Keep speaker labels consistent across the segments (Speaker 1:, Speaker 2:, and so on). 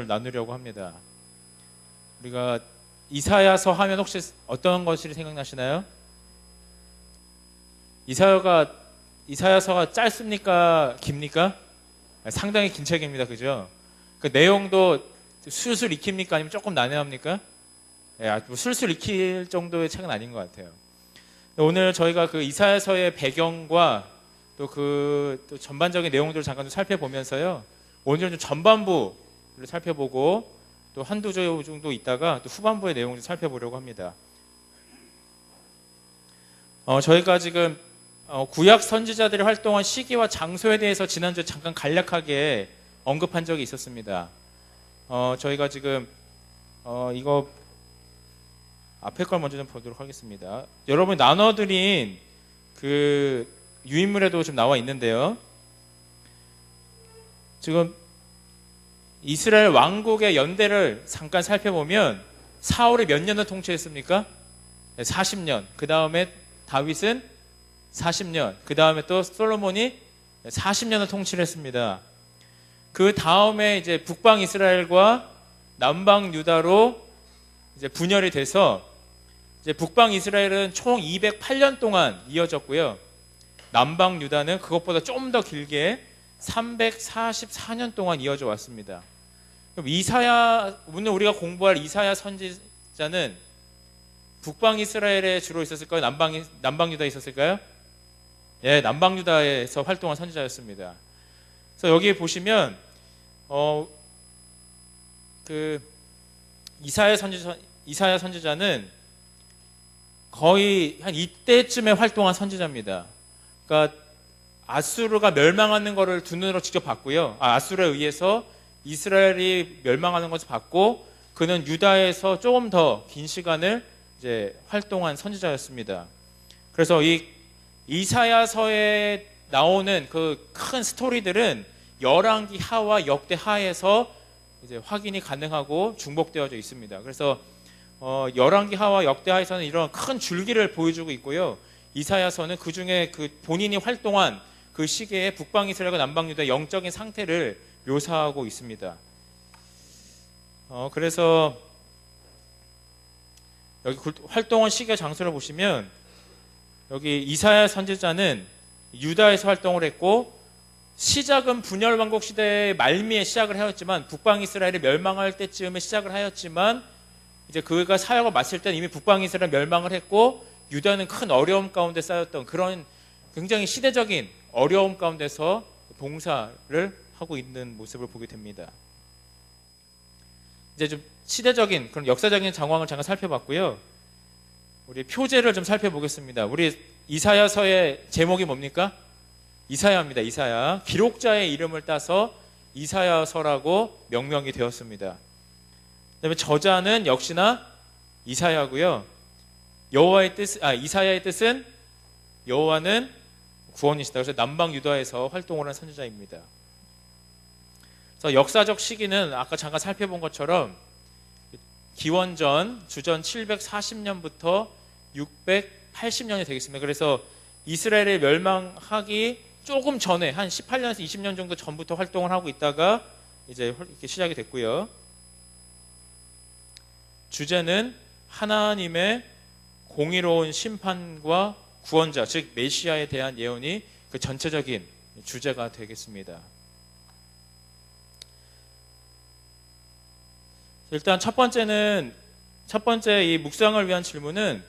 Speaker 1: 나누려고 합니다. 우리가 이사야서 하면 혹시 어떤 것이 생각나시나요? 이사야서가 짧습니까? 깁니까? 상당히 긴 책입니다. 그죠? 그 내용도 술술 익힙니까? 아니면 조금 난해합니까? 술술 익힐 정도의 책은 아닌 것 같아요. 오늘 저희가 그 이사야서의 배경과 또 전반적인 내용들을 잠깐 좀 살펴보면서요. 오늘은 좀 전반부를 살펴보고 또 한두 주 정도 있다가 또 후반부의 내용을 살펴보려고 합니다. 저희가 지금 구약 선지자들이 활동한 시기와 장소에 대해서 지난주에 잠깐 간략하게 언급한 적이 있었습니다. 저희가 지금 이거 앞에 걸 먼저 좀 보도록 하겠습니다. 여러분이 나눠드린 그 유인물에도 좀 나와 있는데요. 지금 이스라엘 왕국의 연대를 잠깐 살펴보면 사울이 몇 년을 통치했습니까? 40년. 그 다음에 다윗은 40년. 그 다음에 또 솔로몬이 40년을 통치를 했습니다. 그 다음에 이제 북방 이스라엘과 남방 유다로 이제 분열이 돼서 이제 북방 이스라엘은 총 208년 동안 이어졌고요. 남방 유다는 그것보다 좀 더 길게 344년 동안 이어져 왔습니다. 그럼 오늘 우리가 공부할 이사야 선지자는 북방 이스라엘에 주로 있었을까요? 남방 유다에 있었을까요? 예, 남방 유다에서 활동한 선지자였습니다. 그래서 여기 보시면 그 이사야 선지자는 거의 한 이때쯤에 활동한 선지자입니다. 그러니까 아수르가 멸망하는 것을 두 눈으로 직접 봤고요. 아수르에 의해서 이스라엘이 멸망하는 것을 봤고, 그는 유다에서 조금 더 긴 시간을 이제 활동한 선지자였습니다. 그래서 이 이사야서에 나오는 그 큰 스토리들은 열왕기 하와 역대 하에서 이제 확인이 가능하고 중복되어져 있습니다. 그래서 열왕기 하와 역대 하에서는 이런 큰 줄기를 보여주고 있고요. 이사야서는 그 중에 그 본인이 활동한 그 시기에 북방 이스라엘과 남방 유다의 영적인 상태를 묘사하고 있습니다. 그래서 여기 활동한 시기와 장소를 보시면 여기 이사야 선지자는 유다에서 활동을 했고, 시작은 분열 왕국 시대의 말미에 시작을 하였지만, 북방 이스라엘이 멸망할 때쯤에 시작을 하였지만, 이제 그가 사역을 마칠 때는 이미 북방 이스라엘 멸망을 했고, 유다는 큰 어려움 가운데 쌓였던 그런 굉장히 시대적인 어려움 가운데서 봉사를 하고 있는 모습을 보게 됩니다. 이제 좀 시대적인 그런 역사적인 상황을 잠깐 살펴봤고요. 우리 표제를 좀 살펴보겠습니다. 우리 이사야서의 제목이 뭡니까? 이사야입니다. 이사야. 기록자의 이름을 따서 이사야서라고 명명이 되었습니다. 그다음에 저자는 역시나 이사야고요. 이사야의 뜻은 여호와는 구원이시다. 그래서 남방 유다에서 활동을 한 선지자입니다. 그래서 역사적 시기는 아까 잠깐 살펴본 것처럼 기원전 주전 740년부터 680년이 되겠습니다. 그래서 이스라엘의 멸망하기 조금 전에 한 18년에서 20년 정도 전부터 활동을 하고 있다가 이제 이렇게 시작이 됐고요. 주제는 하나님의 공의로운 심판과 구원자, 즉 메시아에 대한 예언이 그 전체적인 주제가 되겠습니다. 일단 첫 번째 이 묵상을 위한 질문은,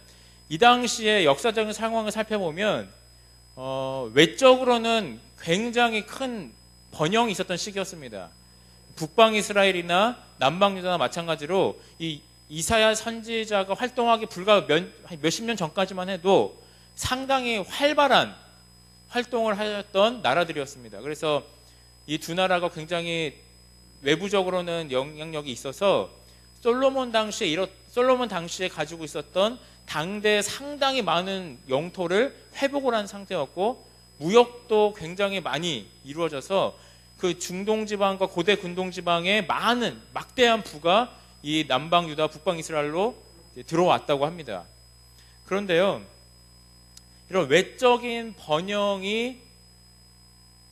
Speaker 1: 이 당시의 역사적인 상황을 살펴보면 외적으로는 굉장히 큰 번영이 있었던 시기였습니다. 북방 이스라엘이나 남방 유다나 마찬가지로 이 이사야 선지자가 활동하기 불과 몇십 년 전까지만 해도 상당히 활발한 활동을 하였던 나라들이었습니다. 그래서 이 두 나라가 굉장히 외부적으로는 영향력이 있어서 솔로몬 당시에 가지고 있었던 당대에 상당히 많은 영토를 회복을 한 상태였고, 무역도 굉장히 많이 이루어져서 그 중동 지방과 고대 근동 지방에 많은 막대한 부가 이 남방 유다, 북방 이스라엘로 들어왔다고 합니다. 그런데요, 이런 외적인 번영이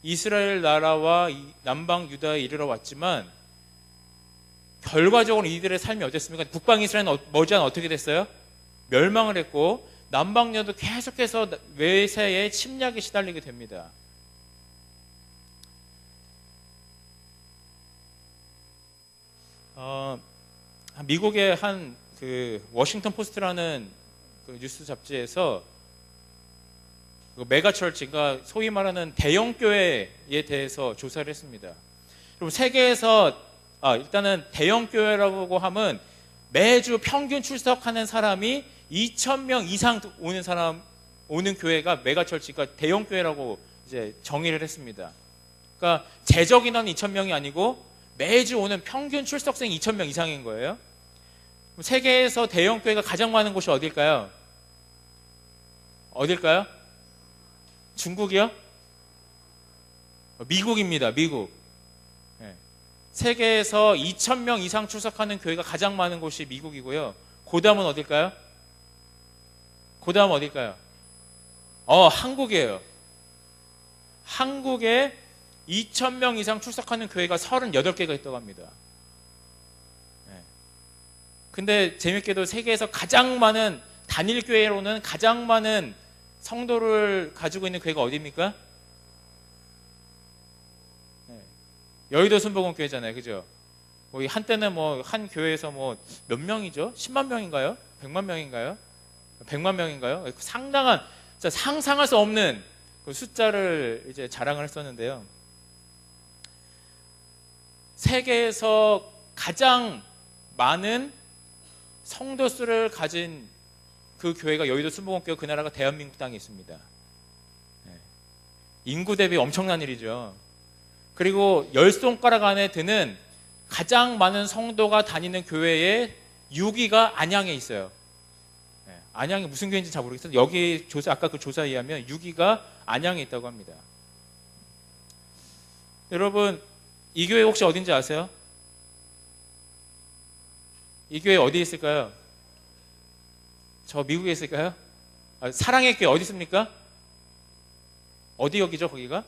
Speaker 1: 이스라엘 나라와 남방 유다에 이르러 왔지만 결과적으로 이들의 삶이 어땠습니까? 북방 이스라엘은 머지않아 어떻게 됐어요? 멸망을 했고 남방여도 계속해서 외세의 침략에 시달리게 됩니다. 미국의 한 워싱턴 포스트라는 뉴스 잡지에서 메가처치, 그러니까 소위 말하는 대형 교회에 대해서 조사를 했습니다. 그럼 세계에서 일단은 대형 교회라고 하면 매주 평균 출석하는 사람이 2,000명 이상 오는 교회가 메가처치, 그러니까 대형 교회라고 이제 정의를 했습니다. 그러니까 제적 인원 2,000명이 아니고 매주 오는 평균 출석생 2,000명 이상인 거예요. 세계에서 대형 교회가 가장 많은 곳이 어딜까요? 어딜까요? 중국이요? 미국입니다. 미국. 세계에서 2,000명 이상 출석하는 교회가 가장 많은 곳이 미국이고요. 그 다음은 어딜까요? 그 다음 어딜까요? 한국이에요. 한국에 2,000명 이상 출석하는 교회가 38개가 있다고 합니다. 근데 재밌게도 세계에서 가장 많은 단일 교회로는 가장 많은 성도를 가지고 있는 교회가 어디입니까? 여의도 순복음교회잖아요. 그죠? 한때는 한 교회에서 몇 명이죠? 10만 명인가요? 100만 명인가요? 100만 명인가요? 상당한, 상상할 수 없는 그 숫자를 이제 자랑을 했었는데요. 세계에서 가장 많은 성도 수를 가진 그 교회가 여의도 순복음교회, 그 나라가 대한민국 땅에 있습니다. 인구 대비 엄청난 일이죠. 그리고 10손가락 안에 드는 가장 많은 성도가 다니는 교회의 6위가 안양에 있어요. 안양이 무슨 교회인지 잘 모르겠어요. 여기 아까 그 조사에 의하면 6위가 안양에 있다고 합니다. 여러분, 이 교회 혹시 어딘지 아세요? 이 교회 어디에 있을까요? 저 미국에 있을까요? 사랑의 교회 어디 있습니까? 어디 역이죠, 거기가?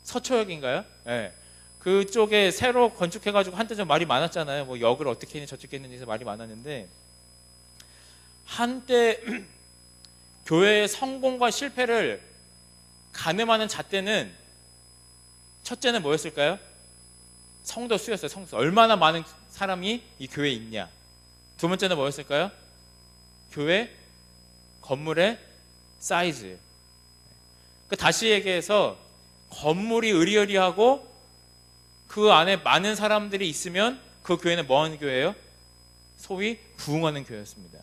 Speaker 1: 서초역인가요? 네. 그쪽에 새로 건축해가지고 한때 좀 말이 많았잖아요. 역을 어떻게 했는지 저렇게 했는지 해서 말이 많았는데, 한때 교회의 성공과 실패를 가늠하는 잣대는 첫째는 뭐였을까요? 성도 수였어요. 성도 수. 얼마나 많은 사람이 이 교회에 있냐. 두 번째는 뭐였을까요? 교회 건물의 사이즈. 다시 얘기해서 건물이 으리으리하고 그 안에 많은 사람들이 있으면 그 교회는 뭐 하는 교회예요? 소위 부흥하는 교회였습니다.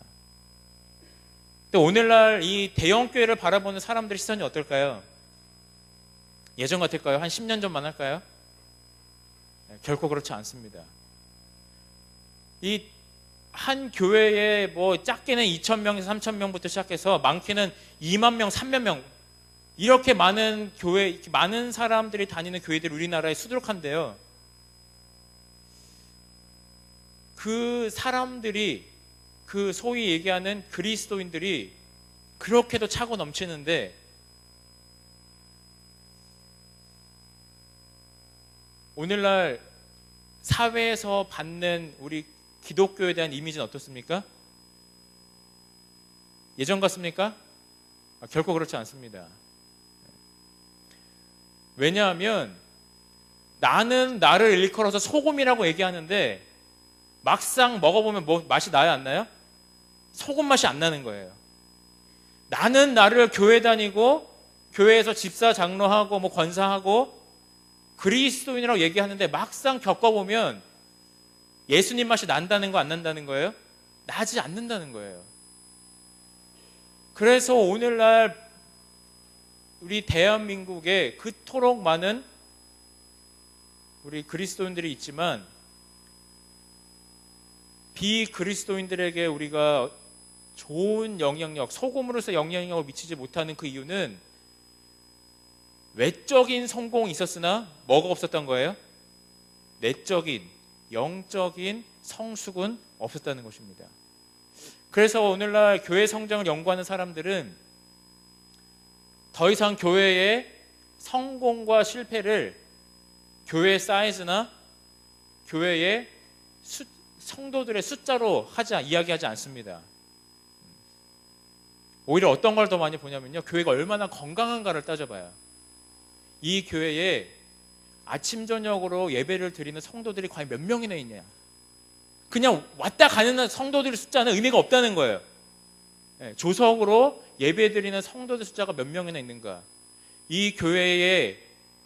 Speaker 1: 근데 오늘날 이 대형 교회를 바라보는 사람들의 시선이 어떨까요? 예전 같을까요? 한 10년 전만 할까요? 결코 그렇지 않습니다. 이 한 교회에 작게는 2,000명에서 3,000명부터 시작해서 많게는 2만 명, 3만 명, 이렇게 많은 교회, 이렇게 많은 사람들이 다니는 교회들이 우리나라에 수두룩한데요. 그 사람들이, 그 소위 얘기하는 그리스도인들이 그렇게도 차고 넘치는데, 오늘날 사회에서 받는 우리 기독교에 대한 이미지는 어떻습니까? 예전 같습니까? 결코 그렇지 않습니다. 왜냐하면 나는 나를 일컬어서 소금이라고 얘기하는데 막상 먹어보면 맛이 나요, 안 나요? 소금 맛이 안 나는 거예요. 나는 나를 교회 다니고 교회에서 집사 장로하고 권사하고 그리스도인이라고 얘기하는데 막상 겪어보면 예수님 맛이 난다는 거, 안 난다는 거예요? 나지 않는다는 거예요. 그래서 오늘날 우리 대한민국에 그토록 많은 우리 그리스도인들이 있지만 비그리스도인들에게 우리가 좋은 영향력, 소금으로서 영향력을 미치지 못하는 그 이유는 외적인 성공이 있었으나 뭐가 없었던 거예요? 내적인, 영적인 성숙은 없었다는 것입니다. 그래서 오늘날 교회 성장을 연구하는 사람들은 더 이상 교회의 성공과 실패를 교회의 사이즈나 교회의 성도들의 숫자로 이야기하지 않습니다. 오히려 어떤 걸 더 많이 보냐면요, 교회가 얼마나 건강한가를 따져봐요. 이 교회에 아침 저녁으로 예배를 드리는 성도들이 과연 몇 명이나 있냐. 그냥 왔다 가는 성도들의 숫자는 의미가 없다는 거예요. 조석으로 예배 드리는 성도들 숫자가 몇 명이나 있는가. 이 교회에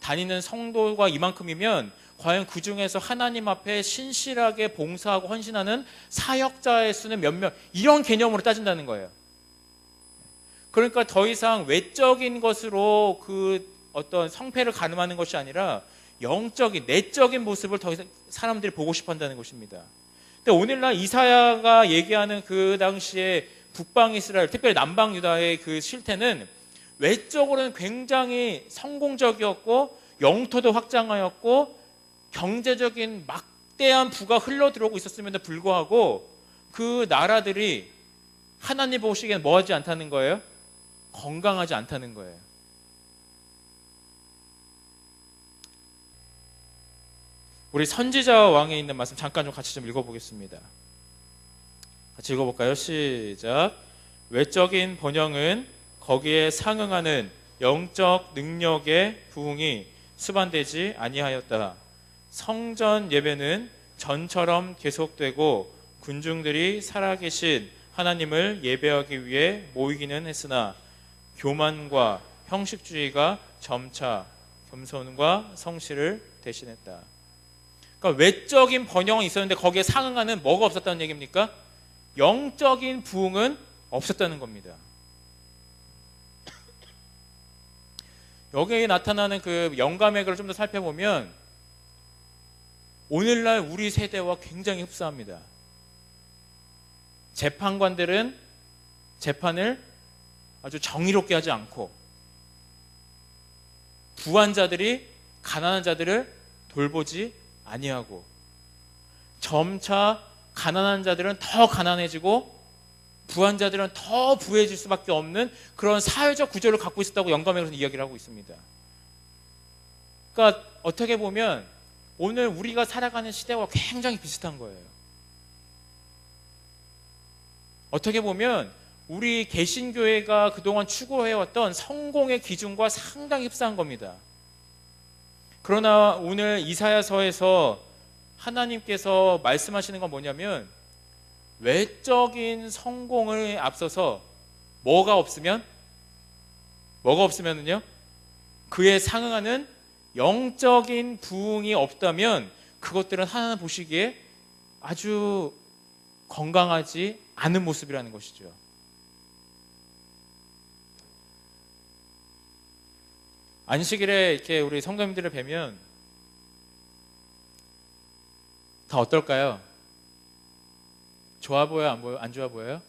Speaker 1: 다니는 성도가 이만큼이면 과연 그 중에서 하나님 앞에 신실하게 봉사하고 헌신하는 사역자의 수는 몇 명, 이런 개념으로 따진다는 거예요. 그러니까 더 이상 외적인 것으로 그 어떤 성패를 가늠하는 것이 아니라 영적인, 내적인 모습을 더 이상 사람들이 보고 싶어 한다는 것입니다. 근데 오늘날 이사야가 얘기하는 그 당시에 북방 이스라엘, 특별히 남방 유다의 그 실태는 외적으로는 굉장히 성공적이었고 영토도 확장하였고 경제적인 막대한 부가 흘러 들어오고 있었음에도 불구하고 그 나라들이 하나님 보시기에는 뭐 하지 않다는 거예요? 건강하지 않다는 거예요. 우리 선지자와 왕에 있는 말씀 잠깐 좀 같이 좀 읽어보겠습니다. 같이 읽어볼까요? 시작. 외적인 번영은 거기에 상응하는 영적 능력의 부흥이 수반되지 아니하였다. 성전 예배는 전처럼 계속되고 군중들이 살아계신 하나님을 예배하기 위해 모이기는 했으나 교만과 형식주의가 점차 겸손과 성실을 대신했다. 그러니까 외적인 번영은 있었는데 거기에 상응하는 뭐가 없었다는 얘기입니까? 영적인 부흥은 없었다는 겁니다. 여기에 나타나는 그 영감의 글을 좀 더 살펴보면 오늘날 우리 세대와 굉장히 흡사합니다. 재판관들은 재판을 아주 정의롭게 하지 않고 부한 자들이 가난한 자들을 돌보지 아니하고 점차 가난한 자들은 더 가난해지고 부한 자들은 더 부해질 수밖에 없는 그런 사회적 구조를 갖고 있었다고 영감에 그래서 이야기를 하고 있습니다. 그러니까 어떻게 보면 오늘 우리가 살아가는 시대와 굉장히 비슷한 거예요. 어떻게 보면 우리 개신교회가 그동안 추구해왔던 성공의 기준과 상당히 흡사한 겁니다. 그러나 오늘 이사야서에서 하나님께서 말씀하시는 건 뭐냐면 외적인 성공을 앞서서 뭐가 없으면은요, 그에 상응하는 영적인 부흥이 없다면 그것들은 하나님 보시기에 아주 건강하지 않은 모습이라는 것이죠. 안식일에 이렇게 우리 성도님들을 뵈면 다 어떨까요? 좋아 보여요? 안 좋아 보여요?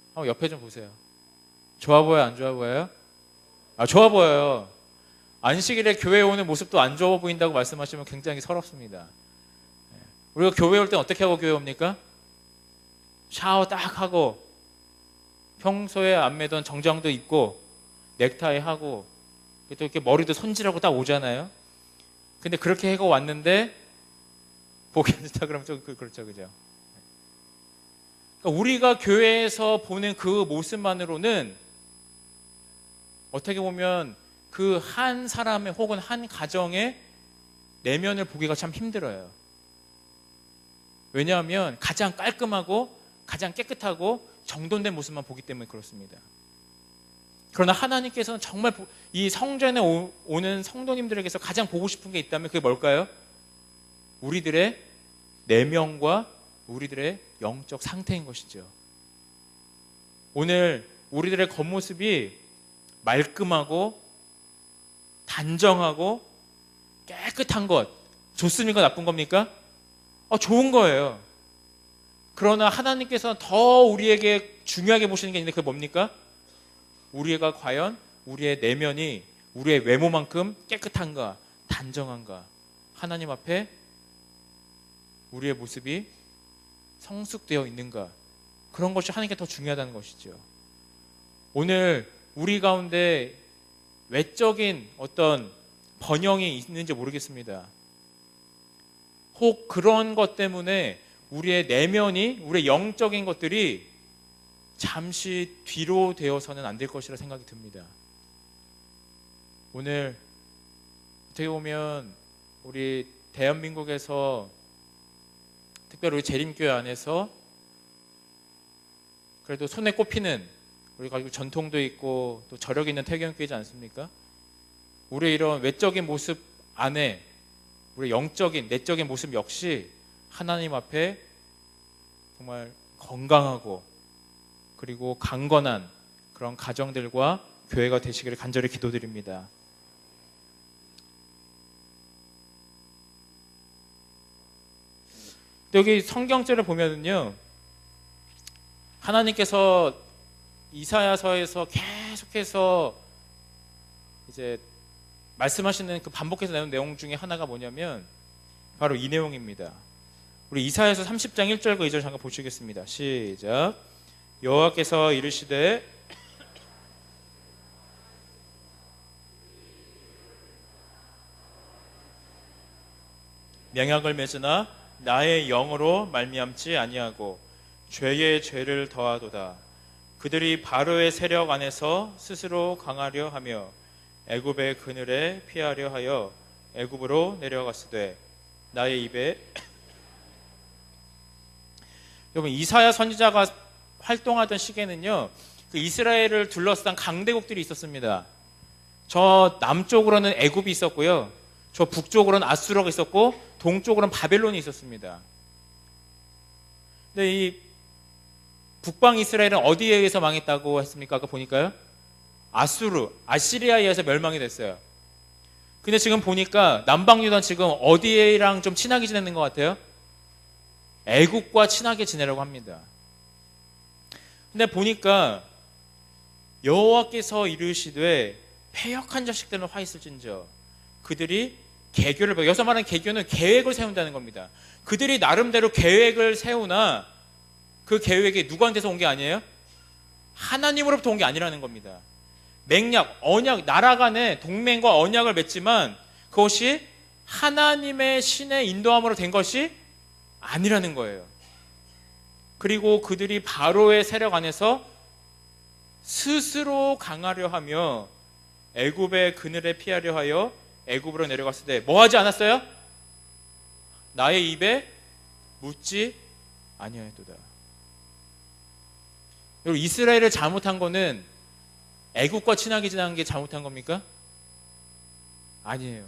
Speaker 1: 한번 옆에 좀 보세요. 좋아 보여요? 안 좋아 보여요? 좋아 보여요. 안식일에 교회에 오는 모습도 안 좋아 보인다고 말씀하시면 굉장히 서럽습니다. 우리가 교회 올 땐 어떻게 하고 교회 옵니까? 샤워 딱 하고 평소에 안 매던 정장도 입고 넥타이 하고 또 이렇게 머리도 손질하고 딱 오잖아요. 근데 그렇게 해고 왔는데 보기 안 좋다 그러면 좀 그렇죠, 그죠? 그러니까 우리가 교회에서 보는 그 모습만으로는 어떻게 보면 그 한 사람의 혹은 한 가정의 내면을 보기가 참 힘들어요. 왜냐하면 가장 깔끔하고 가장 깨끗하고 정돈된 모습만 보기 때문에 그렇습니다. 그러나 하나님께서는 정말 이 성전에 오는 성도님들에게서 가장 보고 싶은 게 있다면 그게 뭘까요? 우리들의 내면과 우리들의 영적 상태인 것이죠. 오늘 우리들의 겉모습이 말끔하고 단정하고 깨끗한 것 좋습니까? 나쁜 겁니까? 좋은 거예요. 그러나 하나님께서는 더 우리에게 중요하게 보시는 게 있는데 그게 뭡니까? 우리가 과연 우리의 내면이 우리의 외모만큼 깨끗한가 단정한가, 하나님 앞에 우리의 모습이 성숙되어 있는가, 그런 것이 하나님께 더 중요하다는 것이죠. 오늘 우리 가운데 외적인 어떤 번영이 있는지 모르겠습니다. 혹 그런 것 때문에 우리의 내면이, 우리의 영적인 것들이 잠시 뒤로 되어서는 안 될 것이라 생각이 듭니다. 오늘 어떻게 보면 우리 대한민국에서, 특별히 우리 재림교회 안에서 그래도 손에 꼽히는, 우리가 전통도 있고 또 저력 있는 태경교회지 않습니까? 우리의 이런 외적인 모습 안에 우리 영적인, 내적인 모습 역시 하나님 앞에 정말 건강하고 그리고 강건한 그런 가정들과 교회가 되시기를 간절히 기도드립니다. 여기 성경절을 보면은요, 하나님께서 이사야서에서 계속해서 이제 말씀하시는 그 반복해서 나오는 내용 중에 하나가 뭐냐면 바로 이 내용입니다. 우리 이사야서 30장 1절과 2절 잠깐 보시겠습니다. 시작. 여호와께서 이르시되 명약을 맺으나 나의 영으로 말미암지 아니하고 죄의 죄를 더하도다. 그들이 바로의 세력 안에서 스스로 강하려 하며 애굽의 그늘에 피하려 하여 애굽으로 내려갔으되 나의 입에 여러분, 이사야 선지자가 활동하던 시기에는요, 그 이스라엘을 둘러싼 강대국들이 있었습니다. 저 남쪽으로는 애굽이 있었고요, 저 북쪽으로는 아수르가 있었고 동쪽으로는 바벨론이 있었습니다. 근데 이 북방 이스라엘은 어디에 의해서 망했다고 했습니까? 아까 보니까요, 아시리아에 의해서 멸망이 됐어요. 근데 지금 보니까 남방 유다는 지금 어디랑 좀 친하게 지내는 것 같아요? 애국과 친하게 지내려고 합니다. 근데 보니까 여호와께서 이르시되 패역한 자식들은 화 있을진저 그들이 계교를, 여기서 말하는 계교는 계획을 세운다는 겁니다. 그들이 나름대로 계획을 세우나 그 계획이 누구한테서 온 게 아니에요? 하나님으로부터 온 게 아니라는 겁니다. 맹약, 언약, 나라 간의 동맹과 언약을 맺지만 그것이 하나님의 신의 인도함으로 된 것이 아니라는 거예요. 그리고 그들이 바로의 세력 안에서 스스로 강하려 하며 애굽의 그늘에 피하려 하여 애굽으로 내려갔을 때 뭐 하지 않았어요? 나의 입에 묻지 아니하였도다. 여러분, 이스라엘을 잘못한 거는 애국과 친하게 지내는 게 잘못한 겁니까? 아니에요.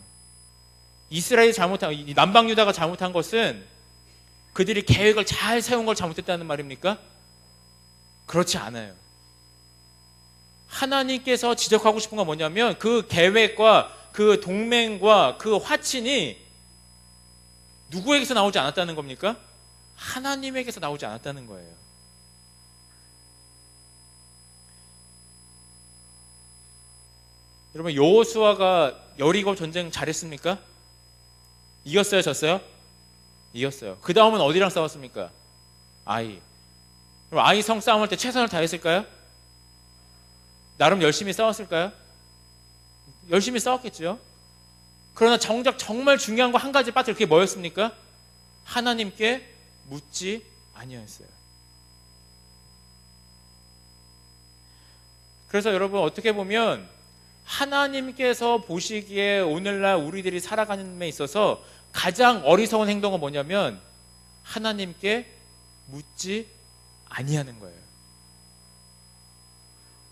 Speaker 1: 이스라엘이 잘못한, 남방 유다가 잘못한 것은 그들이 계획을 잘 세운 걸 잘못했다는 말입니까? 그렇지 않아요. 하나님께서 지적하고 싶은 건 뭐냐면 그 계획과 그 동맹과 그 화친이 누구에게서 나오지 않았다는 겁니까? 하나님에게서 나오지 않았다는 거예요. 여러분, 여호수아가 여리고 전쟁 잘했습니까? 이겼어요, 졌어요? 이겼어요. 그 다음은 어디랑 싸웠습니까? 아이. 그럼 아이 성 싸움할 때 최선을 다했을까요? 나름 열심히 싸웠을까요? 열심히 싸웠겠죠. 그러나 정작 정말 중요한 거 한 가지 빠뜨려. 그게 뭐였습니까? 하나님께 묻지 아니하였어요. 그래서 여러분, 어떻게 보면 하나님께서 보시기에 오늘날 우리들이 살아가는 데 있어서 가장 어리석은 행동은 뭐냐면 하나님께 묻지 아니하는 거예요.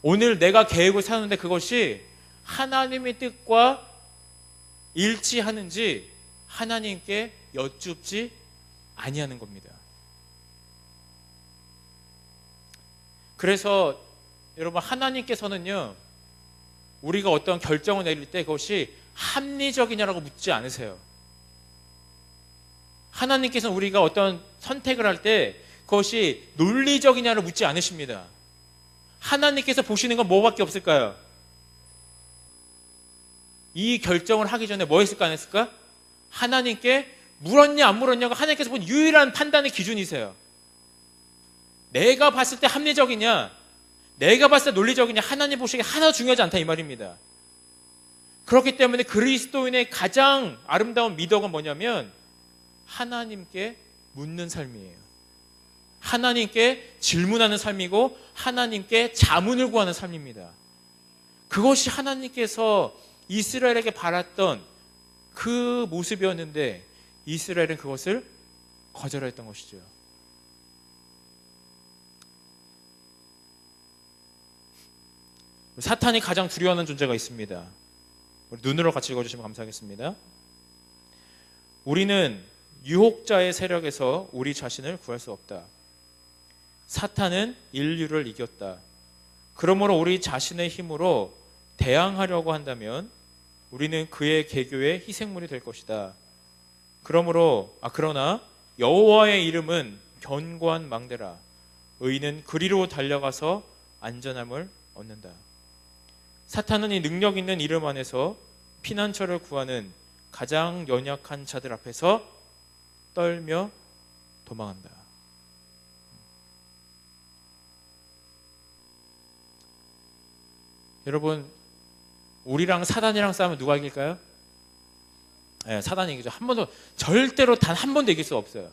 Speaker 1: 오늘 내가 계획을 세우는데 그것이 하나님의 뜻과 일치하는지 하나님께 여쭙지 아니하는 겁니다. 그래서 여러분, 하나님께서는요, 우리가 어떤 결정을 내릴 때 그것이 합리적이냐라고 묻지 않으세요. 하나님께서는 우리가 어떤 선택을 할 때 그것이 논리적이냐를 묻지 않으십니다. 하나님께서 보시는 건 뭐밖에 없을까요? 이 결정을 하기 전에 뭐 했을까 안 했을까? 하나님께 물었냐 안 물었냐가 하나님께서 본 유일한 판단의 기준이세요. 내가 봤을 때 합리적이냐, 내가 봤을 때 논리적이냐, 하나님 보시기에 하나도 중요하지 않다 이 말입니다. 그렇기 때문에 그리스도인의 가장 아름다운 미덕은 뭐냐면 하나님께 묻는 삶이에요. 하나님께 질문하는 삶이고 하나님께 자문을 구하는 삶입니다. 그것이 하나님께서 이스라엘에게 바랐던 그 모습이었는데 이스라엘은 그것을 거절했던 것이죠. 사탄이 가장 두려워하는 존재가 있습니다. 우리 눈으로 같이 읽어주시면 감사하겠습니다. 우리는 유혹자의 세력에서 우리 자신을 구할 수 없다. 사탄은 인류를 이겼다. 그러므로 우리 자신의 힘으로 대항하려고 한다면 우리는 그의 계교의 희생물이 될 것이다. 그러나 여호와의 이름은 견고한 망대라. 의인은 그리로 달려가서 안전함을 얻는다. 사탄은 이 능력 있는 이름 안에서 피난처를 구하는 가장 연약한 자들 앞에서 떨며 도망한다. 여러분, 우리랑 사단이랑 싸우면 누가 이길까요? 네, 사단이 이기죠. 절대로 단 한 번도 이길 수 없어요.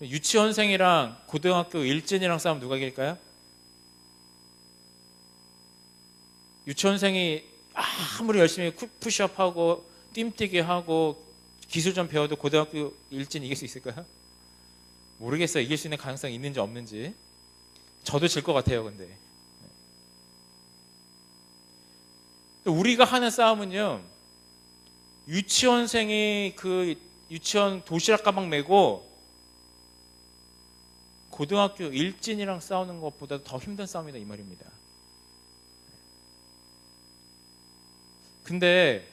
Speaker 1: 유치원생이랑 고등학교 일진이랑 싸우면 누가 이길까요? 유치원생이 아무리 열심히 푸시업하고 뜀뛰기 하고 기술 좀 배워도 고등학교 일진 이길 수 있을까요? 모르겠어요. 이길 수 있는 가능성이 있는지 없는지. 저도 질 것 같아요. 근데 우리가 하는 싸움은요, 유치원생이 그 유치원 도시락 가방 메고 고등학교 일진이랑 싸우는 것보다 더 힘든 싸움이다 이 말입니다. 근데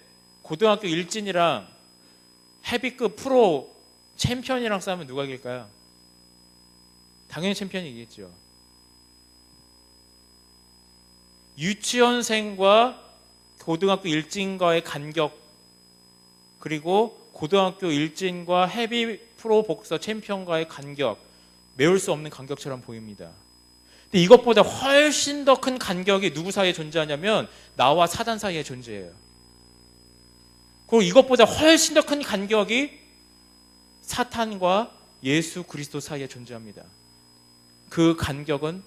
Speaker 1: 고등학교 일진이랑 헤비급 프로 챔피언이랑 싸우면 누가 이길까요? 당연히 챔피언이 이기겠죠. 유치원생과 고등학교 일진과의 간격, 그리고 고등학교 일진과 헤비 프로 복서 챔피언과의 간격, 메울 수 없는 간격처럼 보입니다. 근데 이것보다 훨씬 더 큰 간격이 누구 사이에 존재하냐면 나와 사단 사이에 존재해요. 그리고 이것보다 훨씬 더 큰 간격이 사탄과 예수 그리스도 사이에 존재합니다. 그 간격은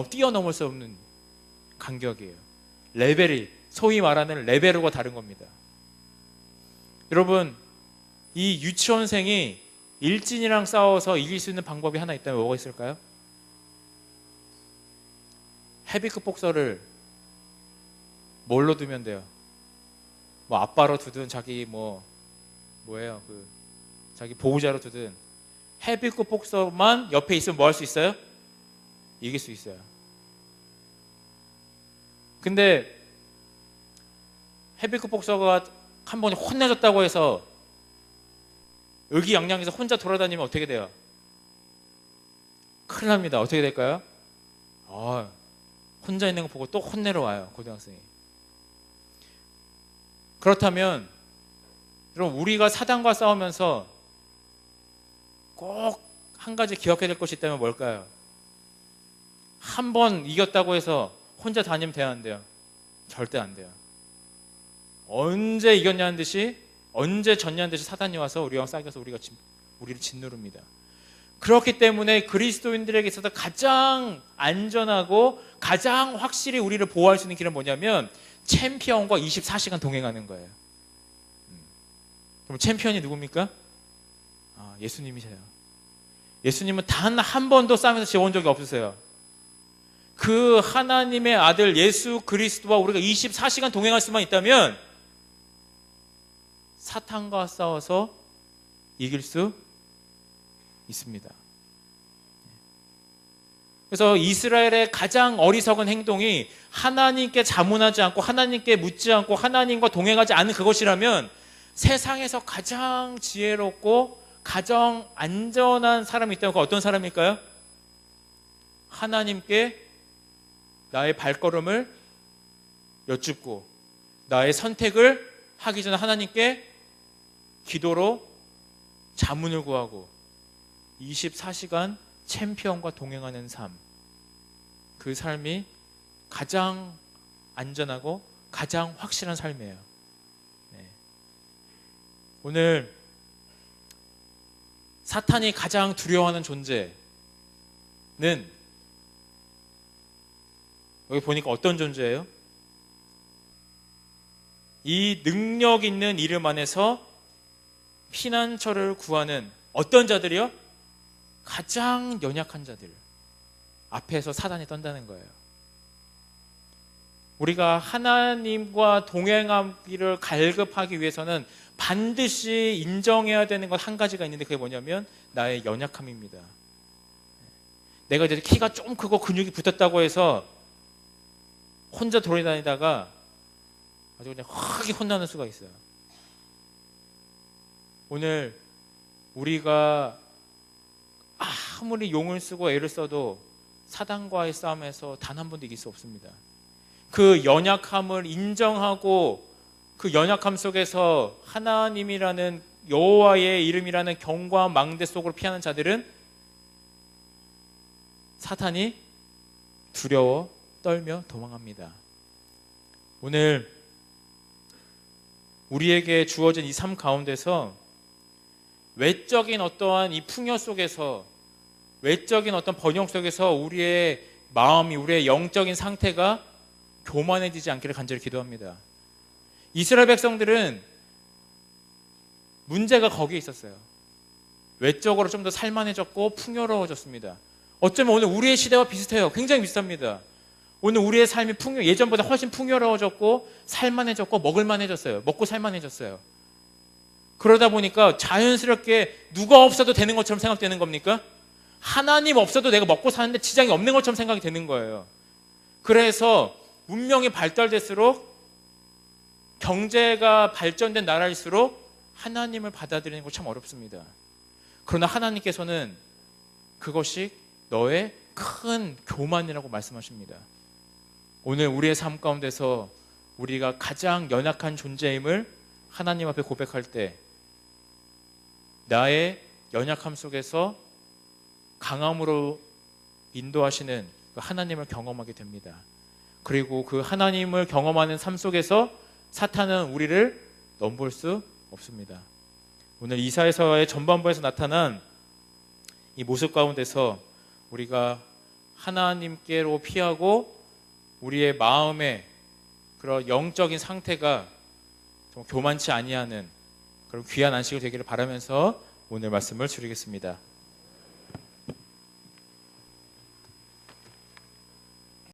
Speaker 1: 뛰어넘을 수 없는 간격이에요. 레벨이, 소위 말하는 레벨과 다른 겁니다. 여러분, 이 유치원생이 일진이랑 싸워서 이길 수 있는 방법이 하나 있다면 뭐가 있을까요? 헤비급 복서를 뭘로 두면 돼요? 뭐 아빠로 두든 자기 자기 보호자로 두든 헤비급 복서만 옆에 있으면 뭐 할 수 있어요? 이길 수 있어요. 근데 헤비급 복서가 한 번 혼내줬다고 해서 의기양양해서 혼자 돌아다니면 어떻게 돼요? 큰일 납니다. 어떻게 될까요? 혼자 있는 거 보고 또 혼내러 와요, 고등학생이. 그렇다면 여러분, 우리가 사단과 싸우면서 꼭 한 가지 기억해야 될 것이 있다면 뭘까요? 한 번 이겼다고 해서 혼자 다니면 돼야 안 돼요? 절대 안 돼요. 언제 이겼냐는 듯이, 언제 졌냐는 듯이 사단이 와서 우리와 싸워서 우리를 짓누릅니다. 그렇기 때문에 그리스도인들에게 있어서 가장 안전하고 가장 확실히 우리를 보호할 수 있는 길은 뭐냐면 챔피언과 24시간 동행하는 거예요. 그럼 챔피언이 누굽니까? 예수님이세요. 예수님은 단 한 번도 싸움에서 지어온 적이 없으세요. 그 하나님의 아들 예수 그리스도와 우리가 24시간 동행할 수만 있다면 사탄과 싸워서 이길 수 있습니다. 그래서 이스라엘의 가장 어리석은 행동이 하나님께 자문하지 않고 하나님께 묻지 않고 하나님과 동행하지 않은 그것이라면 세상에서 가장 지혜롭고 가장 안전한 사람이 있다면 그 어떤 사람일까요? 하나님께 나의 발걸음을 여쭙고 나의 선택을 하기 전에 하나님께 기도로 자문을 구하고 24시간 챔피언과 동행하는 삶, 그 삶이 가장 안전하고 가장 확실한 삶이에요. 오늘 사탄이 가장 두려워하는 존재는 여기 보니까 어떤 존재예요? 이 능력 있는 이름 안에서 피난처를 구하는 어떤 자들이요? 가장 연약한 자들 앞에서 사단이 떤다는 거예요. 우리가 하나님과 동행하기를 갈급하기 위해서는 반드시 인정해야 되는 것 한 가지가 있는데 그게 뭐냐면 나의 연약함입니다. 내가 이제 키가 좀 크고 근육이 붙었다고 해서 혼자 돌아다니다가 아주 그냥 확 혼나는 수가 있어요. 오늘 우리가 아무리 용을 쓰고 애를 써도 사단과의 싸움에서 단 한 번도 이길 수 없습니다. 그 연약함을 인정하고 그 연약함 속에서 하나님이라는 여호와의 이름이라는 견고한 망대 속으로 피하는 자들은 사탄이 두려워 떨며 도망합니다. 오늘 우리에게 주어진 이 삶 가운데서 외적인 어떠한 이 풍요 속에서 외적인 어떤 번영 속에서 우리의 마음이 우리의 영적인 상태가 교만해지지 않기를 간절히 기도합니다. 이스라엘 백성들은 문제가 거기에 있었어요. 외적으로 좀 더 살만해졌고 풍요로워졌습니다. 어쩌면 오늘 우리의 시대와 비슷해요. 굉장히 비슷합니다. 오늘 우리의 삶이 예전보다 훨씬 풍요로워졌고 살만해졌고 먹을만해졌어요. 먹고 살만해졌어요. 그러다 보니까 자연스럽게 누가 없어도 되는 것처럼 생각되는 겁니까? 하나님 없어도 내가 먹고 사는데 지장이 없는 것처럼 생각이 되는 거예요. 그래서 문명이 발달될수록 경제가 발전된 나라일수록 하나님을 받아들이는 거 참 어렵습니다. 그러나 하나님께서는 그것이 너의 큰 교만이라고 말씀하십니다. 오늘 우리의 삶 가운데서 우리가 가장 연약한 존재임을 하나님 앞에 고백할 때 나의 연약함 속에서 강함으로 인도하시는 그 하나님을 경험하게 됩니다. 그리고 그 하나님을 경험하는 삶 속에서 사탄은 우리를 넘볼 수 없습니다. 오늘 이사야서의 전반부에서 나타난 이 모습 가운데서 우리가 하나님께로 피하고 우리의 마음의 그런 영적인 상태가 좀 교만치 아니하는 그런 귀한 안식이 되기를 바라면서 오늘 말씀을 줄이겠습니다.